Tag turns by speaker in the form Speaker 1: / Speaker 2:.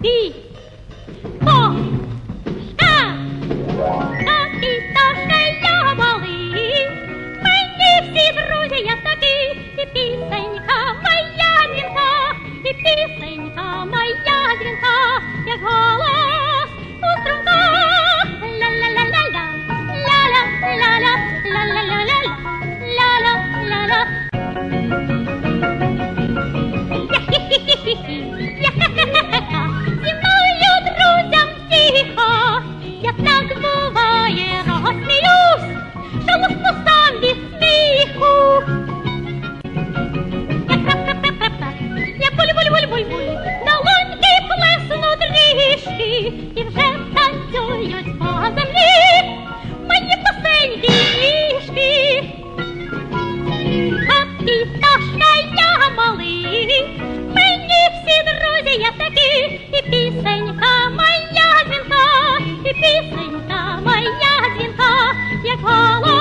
Speaker 1: Пі, по, ша, капітошка я малий. Мені всі друзі я такі, і пісенька моя дзвінка, і пісенька моя дзвінка, як голос у струмках. Ля-ля-ля-ля-ля, ля-ля-ля-ля, ля-ля-ля-ля, ля-ля-ля-ля. Зі мною, друзям, тихо, я так буває розсміюсь, що лусну сам від сміху. Я буль-буль-буль-буль-буль, долоньки плесну трішки, і вже танцюють по землі мої пасенькі ніжки. Капітошка я малий, мені всі друзі я такі, і пісенька моя дзвінка, і пісенька моя дзвінка, як голос